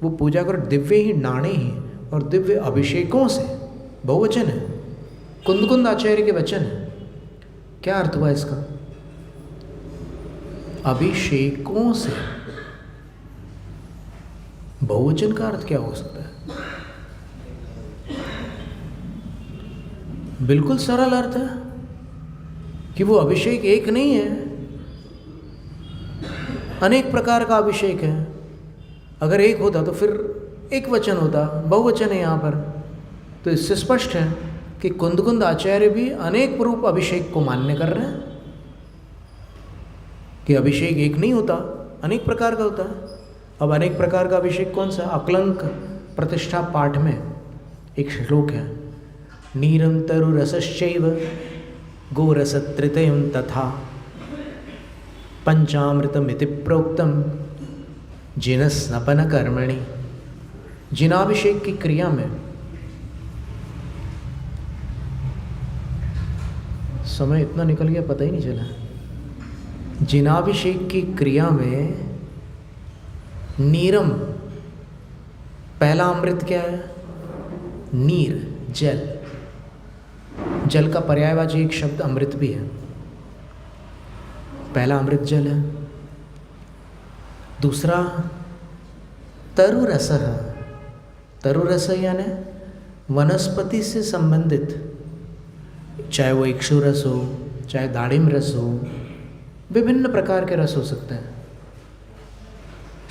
वो पूजा करो दिव्य ही नाणे ही और दिव्य अभिषेकों से, बहुवचन है, कुंद आचार्य के वचन है। क्या अर्थ हुआ इसका? अभिषेकों से, बहुवचन का अर्थ क्या हो सकता है? बिल्कुल सरल अर्थ है कि वो अभिषेक एक नहीं है, अनेक प्रकार का अभिषेक है। अगर एक होता तो फिर एक वचन होता, बहुवचन है यहाँ पर। तो इससे स्पष्ट है कि कुंद आचार्य भी अनेक रूप अभिषेक को मान्य कर रहे हैं कि अभिषेक एक नहीं होता, अनेक प्रकार का होता है। अब अनेक प्रकार का अभिषेक कौन सा? अकलंक प्रतिष्ठा पाठ में एक श्लोक है, नीरं तरुरसश्चैव गोरसत्रितयं तथा पंचामृतमिति प्रोक्तम जिनस्नपन कर्मणि। जिनाभिषेक की क्रिया में, समय इतना निकल गया पता ही नहीं चला। जिनाभिषेक की क्रिया में नीरम, पहला अमृत क्या है? नीर, जल। जल का पर्यायवाची एक शब्द अमृत भी है। पहला अमृत जल है। दूसरा तरुरस। तरुरस यानी वनस्पति से संबंधित, चाहे वो इक्षु रस हो, चाहे दाड़िम रस हो, विभिन्न प्रकार के रस हो सकते हैं।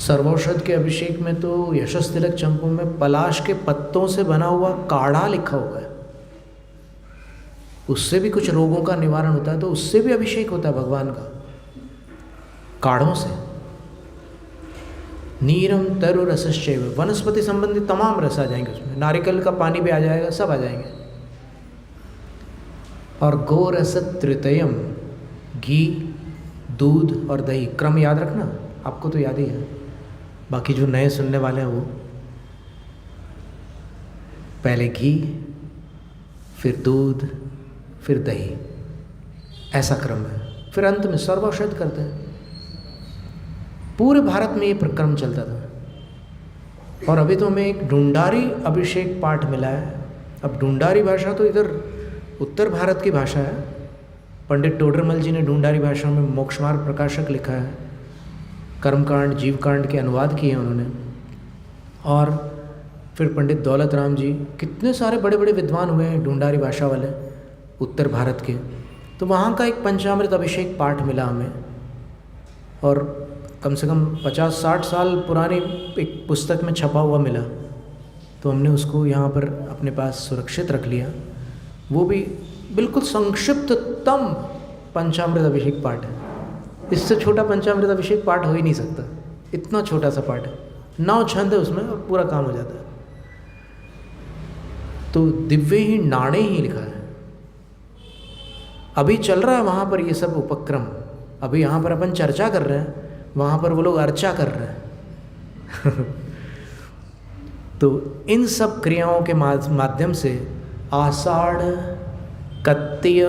सर्वौषध के अभिषेक में तो यशस तिलक चंपू में पलाश के पत्तों से बना हुआ काढ़ा लिखा हुआ है। उससे भी कुछ रोगों का निवारण होता है, तो उससे भी अभिषेक होता है भगवान का, काढ़ों से। नीरम तरु रसश्चैव, वनस्पति संबंधी तमाम रस आ जाएंगे उसमें, नारिकेल का पानी भी आ जाएगा, सब आ जाएंगे। और गोरस तृतीयम, घी, दूध और दही। क्रम याद रखना, आपको तो याद ही है, बाकी जो नए सुनने वाले हैं वो, पहले घी, फिर दूध, फिर दही, ऐसा क्रम है। फिर अंत में सर्वौषध करते हैं। पूरे भारत में ये क्रम चलता था। और अभी तो हमें एक ढूंढारी अभिषेक पाठ मिला है। अब ढूंढारी भाषा तो इधर उत्तर भारत की भाषा है। पंडित टोडरमल जी ने ढूंढारी भाषा में मोक्षमार्ग प्रकाशक लिखा है, कर्मकांड जीवकांड के अनुवाद किए हैं उन्होंने। और फिर पंडित दौलत राम जी, कितने सारे बड़े बड़े विद्वान हुए हैं ढूंढारी भाषा वाले उत्तर भारत के। तो वहाँ का एक पंचामृत अभिषेक पाठ मिला हमें, और कम से कम 50-60 साल पुरानी एक पुस्तक में छपा हुआ मिला। तो हमने उसको यहाँ पर अपने पास सुरक्षित रख लिया। वो भी बिल्कुल संक्षिप्ततम पंचामृत अभिषेक पाठ है। इससे छोटा पंचामृत अभिषेक पाठ हो ही नहीं सकता, इतना छोटा सा पाठ है। 9 छंद है उसमें और पूरा काम हो जाता है। तो दिव्य ही नाणे ही लिखा है। अभी चल रहा है वहाँ पर ये सब उपक्रम। अभी यहाँ पर अपन चर्चा कर रहे हैं, वहाँ पर वो लोग अर्चा कर रहे हैं। तो इन सब क्रियाओं के माध्यम से आषाढ़ कत्तीय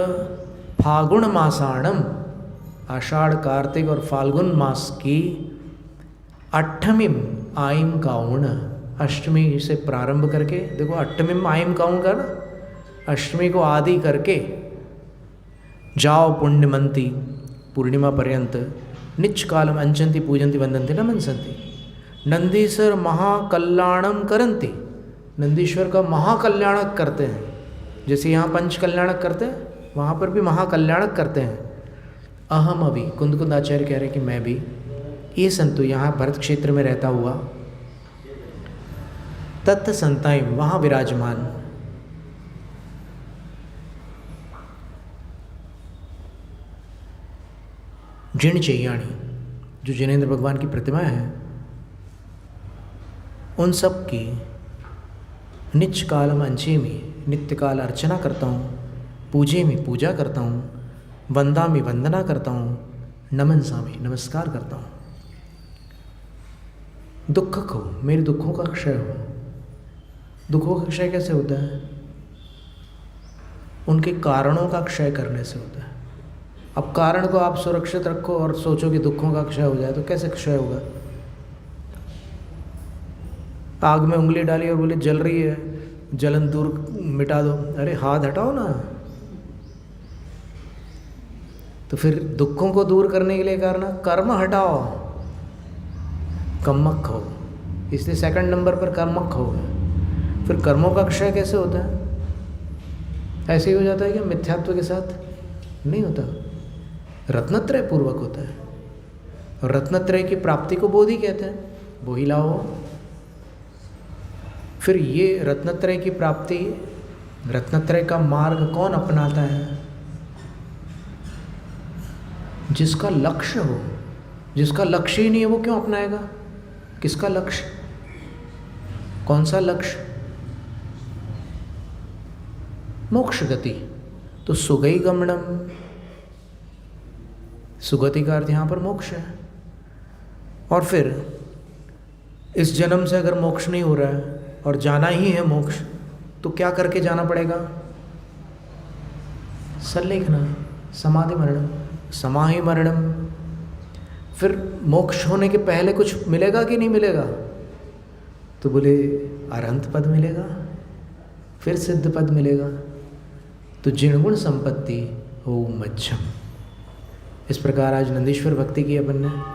फागुन मासाणम, आषाढ़ कार्तिक और फाल्गुन मास की 8वीं आइम काउण, अष्टमी से प्रारंभ करके, देखो 8वीं आइम काउण का ना, अष्टमी को आदि करके जाओ पुण्यमंती पूर्णिमा पर्यंत निच कालम अंचंती पूजंती वंदंती नमनसंती। नंदीश्वर महाकल्याणम करंती, नंदीश्वर का महाकल्याणक करते हैं। जैसे यहाँ पंच कल्याणक करते हैं, वहाँ पर भी महाकल्याणक करते हैं। अहम अभी कुंद आचार्य कह रहे हैं कि मैं भी, ये संतु यहाँ भरत क्षेत्र में रहता हुआ, तत्थ संताइम, वहाँ विराजमान। जिन चैयाणी, जो जिनेंद्र भगवान की प्रतिमा है, उन सब की निच कालम अंचे में नित्य काल अर्चना करता हूँ, पूजे में पूजा करता हूँ, वंदा में वंदना करता हूँ, नमन सामी नमस्कार करता हूँ। दुख को, मेरे दुखों का क्षय हो। दुखों का क्षय कैसे होता है? उनके कारणों का क्षय करने से होता है। अब कारण को आप सुरक्षित रखो और सोचो कि दुखों का क्षय हो जाए, तो कैसे क्षय होगा? आग में उंगली डाली और बोले जल रही है, जलन दूर मिटा दो। अरे हाथ हटाओ ना। तो फिर दुखों को दूर करने के लिए करना, कर्म हटाओ, कम्मक हो। इसलिए सेकंड नंबर पर कर्मक हो। फिर कर्मों का क्षय कैसे होता है? ऐसे ही हो जाता है क्या मिथ्यात्व के साथ? नहीं होता, रत्नत्रय पूर्वक होता है। और रत्नत्रय की प्राप्ति को बोधि कहते हैं, वो ही लाओ। फिर ये रत्नत्रय की प्राप्ति, रत्नत्रय का मार्ग कौन अपनाता है? जिसका लक्ष्य हो। जिसका लक्ष्य ही नहीं है वो क्यों अपनाएगा? किसका लक्ष्य? कौन सा लक्ष्य? मोक्ष गति। तो सुगई गमनम, सुगति का अर्थ यहाँ पर मोक्ष है। और फिर इस जन्म से अगर मोक्ष नहीं हो रहा है और जाना ही है मोक्ष, तो क्या करके जाना पड़ेगा? सल्लेखना, समाधि मरणम, समाहि मरणम। फिर मोक्ष होने के पहले कुछ मिलेगा कि नहीं मिलेगा? तो बोले अरहंत पद मिलेगा, फिर सिद्ध पद मिलेगा। तो जिणगुण संपत्ति हो मध्यम। इस प्रकार आज नंदीश्वर भक्ति की अपन ने